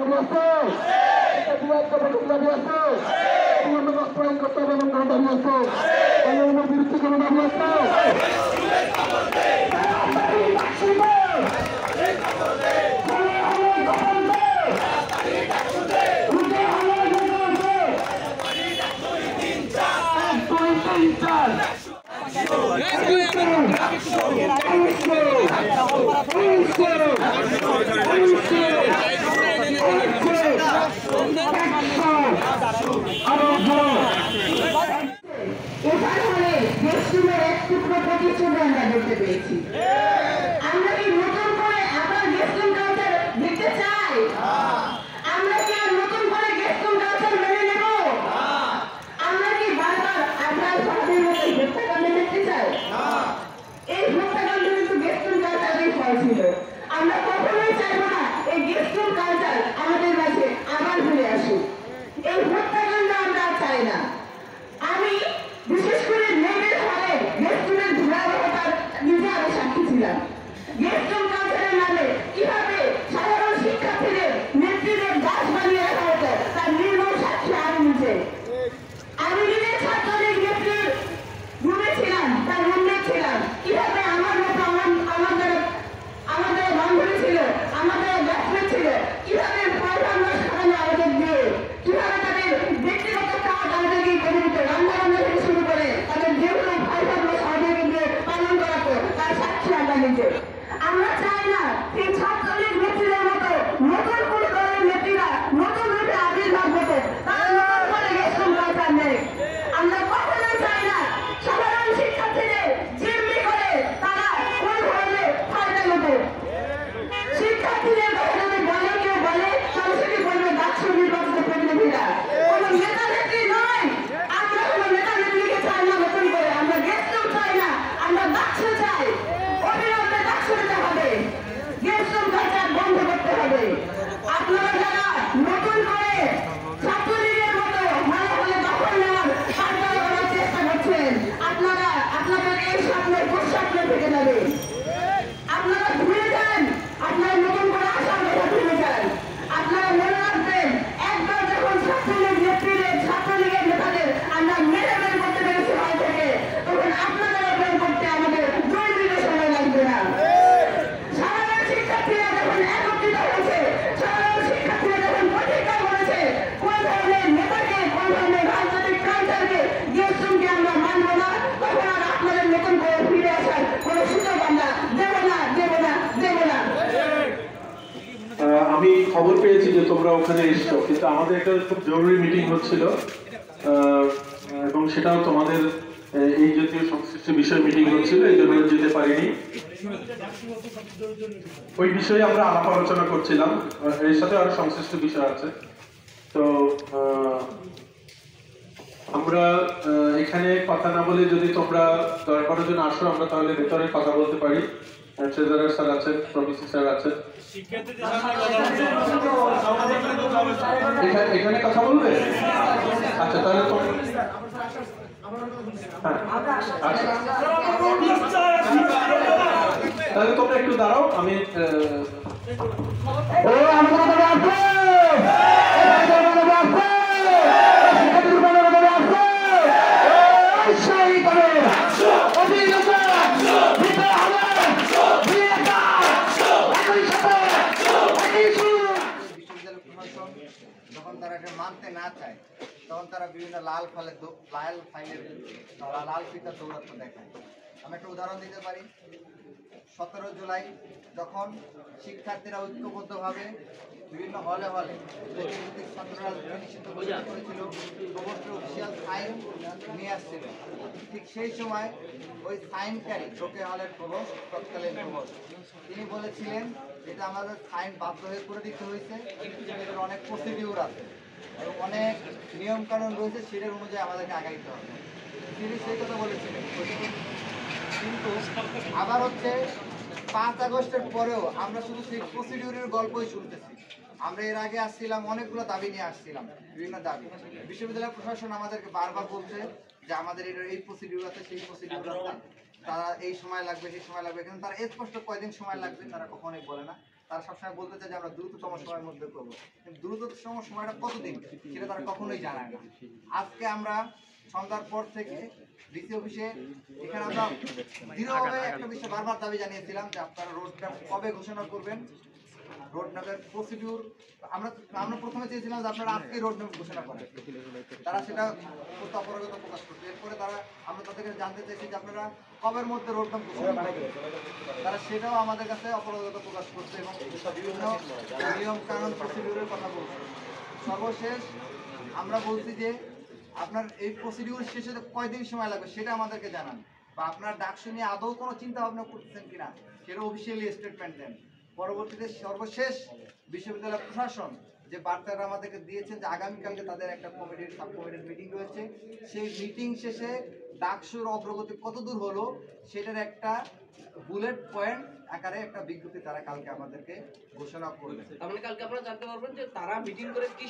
দাবি আছে, দাবি আছে, বাস্তবায়ন করতে হবে এমন কোনো দাবি আছে, এর বিরুদ্ধে কোনো দাবি আছে। আমরা কি নতুন করে আবার গেস্টিং কালচার দেখতে চাই? আমরা কি আর নতুন করে গেস্টিং কালচার মেনে নেব? আমরা কি বারবার আপনার সমাজের মধ্যে হত্যাকাণ্ড দেখতে চাই? এই হত্যাকাণ্ড কিন্তু গেস্টিং কালচারের ফল ছিল। আমরা কখনোই চাইবো না এই গেস্টিং কালচার আমাদের মাঝে আবার ফিরে আসুক। এই হত্যাকাণ্ড আমরা চাই না। আমি বিশেষ করে মেয়েদের হলে গেস্টিংয়ের ভয়াবহতার নিজে আমি সাক্ষী ছিলাম। গেস্টিং কালচারের নামে কিভাবে সাধারণ শিক্ষার্থীদের নেত্রীদের দাস বানিয়ে রাখা হতো তার নির্মম সাক্ষী আমি নিজে। আমি নিজে ছাত্রলীগ নেত্রীর রুমে ছিলাম, তার রুমে ছিলাম। কিভাবে আমার মতো আমাদের বান্ধবী ছিল, আমাদের ব্যাচমেট ছিল, কিভাবে পয়সানো সাজানো আমাদের দিয়ে, কিভাবে তাদের ব্যক্তিগত কাজ আমাদেরকে করে দিত, রান্না থেকে শুরু করে তাদের যেগুলো পয়সানো সহযোগী দিয়ে পালন করাতো তার সাক্ষী আমরা নিজে। আমরা চাই না সেই ছাত্রলীগ নেত্রীদের মতো নতুন কোন দলের নেত্রীরা নতুন রূপে আবির্ভাব হতো, তারা নতুন করে গেস্টিং কালচার নেই। আমরা কখনোই চাই না সাধারণ শিক্ষার্থীদের জিম্মি করে তারা কোন ধরনের ফায়দা নেবে। শিক্ষার্থীদের কথা যদি বলে কেউ বলে তাহলে সেটি বলবে ডাকসু নির্বাচিত প্রতিনিধিরা, কোন নেতা নেত্রী নয়। আমরা কোন নেতা নেত্রীকে চাই না নতুন করে, আমরা গেস্টিং চাই না, আমরা ডাকসু চাই। অবিলম্বে ডাকসু দিতে হবে, গেস্টিং কালচার বন্ধ করতে হবে। আপনারা যারা নতুন করে ছাত্রলীগের মতো হলে হলে দখল নেওয়ার কার্যকর করার চেষ্টা করছেন, আপনাদের এই স্বপ্নের দুঃস্বপ্ন থেকে যাবে। আপনারা ভুলে যান, আপনারা নতুন করে আসার কথা ভুলে যান। আপনারা মনে রাখবেন, একবার যখন ছাত্রলীগ নেত্রীদের ছাত্রলীগের নেতাদের আমরা মেরে বের করতে পেরেছি হল থেকে, তখন আপনাদেরও বের করতে আমাদের 2 মিনিট সময় লাগবে না। সাধারণ শিক্ষার্থীরা যখন একত্রিত হয়েছে, সাধারণ শিক্ষার্থীরা যখন প্রতিজ্ঞা করেছে কোন ধরনের নেতাকে, কোন ধরনের রাজনৈতিক কালচারকে, গেস্টিংকে আমরা মানব না, তখন আর আপনাদের নতুন করে ফিরে আসার কোনো সুযোগ আমরা দেব না, দেব না, দেব না। আমি খবর পেয়েছি যে তোমরা ওখানে এসছো, কিন্তু আমাদের একটা খুব জরুরি মিটিং হচ্ছিল এবং সেটাও তোমাদের এই জাতীয় সংশ্লিষ্ট বিষয় মিটিং হচ্ছিল, এই জন্য যেতে পারিনি। ওই বিষয়ে আমরা আলাপ আলোচনা করছিলাম, এর সাথে আরো সংশ্লিষ্ট বিষয় আছে। তো আমরা এখানে কথা না বলে যদি তোমরা 10-12 জন আসো, আমরা তাহলে ভেতরে কথা বলতে পারি। ট্রেজারার স্যার আছেন, প্রফেসর স্যার আছেন, এখানে কথা বলবে। আচ্ছা, তাহলে তাহলে তোমরা একটু দাঁড়াও, আমি যখন তারা এটা মানতে না চায়, তখন তারা বিভিন্ন লাল ফিতার দৌরাত্ম দেখায়। আমি একটা উদাহরণ দিতে পারি। 17 জুলাই যখন শিক্ষার্থীরা ঐক্যবদ্ধভাবে বিভিন্ন হলে হলে নিষিদ্ধ ঘোষণা করেছিল, প্রভোস্টের অফিসিয়াল সাইন নিয়ে আসছিল, ঠিক সেই সময় ওই সাইনকারী রোকে হলের প্রভোস্ট, তৎকালীন প্রভোস্ট, তিনি বলেছিলেন এটা আমাদের সাইন বাধ্য হয়ে করে দিতে হয়েছে, এটার অনেক প্রসিডিউর আছে এবং অনেক নিয়মকানুন রয়েছে, সেটার অনুযায়ী আমাদেরকে আগাইতে হবে। তিনি সেই কথা বলেছিলেন। কিন্তু আবার হচ্ছে 5 আগস্টের পরেও আমরা শুধু সেই প্রসিডিউরের গল্পই শুনতেছি। আমরা এর আগে আসছিলাম, অনেকগুলো দাবি নিয়ে আসছিলাম, বিভিন্ন দাবি। বিশ্ববিদ্যালয় প্রশাসন আমাদেরকে বারবার বলছে যে আমাদের এই প্রসিডিউর আছে, সেই প্রসিডিউর আছে, তারা এই সময় লাগবে, সেই সময় লাগবে, কিন্তু তারা স্পষ্ট কয়দিন সময় লাগবে তারা কখনোই বলে না। তারা সবসময় বলতে চায় যে আমরা দ্রুততম সময়ের মধ্যে করবো, কিন্তু দ্রুততম সময়টা কতদিন সেটা তারা কখনোই জানায় না। আজকে আমরা সন্ধ্যার পর থেকে ডিসি অফিসে এখানে আমরা দৃঢ়ভাবে একটা বিষয় বারবার দাবি জানিয়েছিলাম যে আপনারা রোড ম্যাপ কবে ঘোষণা করবেন, রোড ম্যাপের প্রসিডিউর আমরা প্রথমে চেয়েছিলাম যে আপনারা আজকে রোড ম্যাপ ঘোষণা করেন, তারা সেটা করতে অপারগতা প্রকাশ করছে। এরপরে আমরা তাদের কাছে জানতে চাইছি যে আপনারা কবের মধ্যে রোড ম্যাপ ঘোষণা করবেন, তারা সেটাও আমাদের কাছে অপারগতা প্রকাশ করছে এবং বিভিন্ন নিয়ম কানুন প্রসিডিউরের কথা বলছে। সর্বশেষ আমরা বলছি যে আপনার এই প্রসিডিউর শেষে কয়দিন সময় লাগবে সেটা আমাদেরকে জানান, বা আপনার ডাকসু নিয়ে আদৌ কোনো চিন্তা ভাবনা করতেছেন কিনা সেটা অফিসিয়ালি স্টেটমেন্ট দেন। পরবর্তীতে সর্বশেষ বিশ্ববিদ্যালয় প্রশাসন যে বার্তাটা আমাদেরকে দিয়েছেন যে আগামীকালকে তাদের একটা কমিটির সাব কমিটির মিটিং রয়েছে, সেই মিটিং শেষে ডাকসুর অগ্রগতি কত দূর হলো সেটার একটা বুলেট পয়েন্ট আকারে একটা বিজ্ঞপ্তি তারা কালকে আমাদেরকে ঘোষণা করবে। তার মানে কালকে আপনারা জানতে পারবেন যে তারা মিটিং করে কি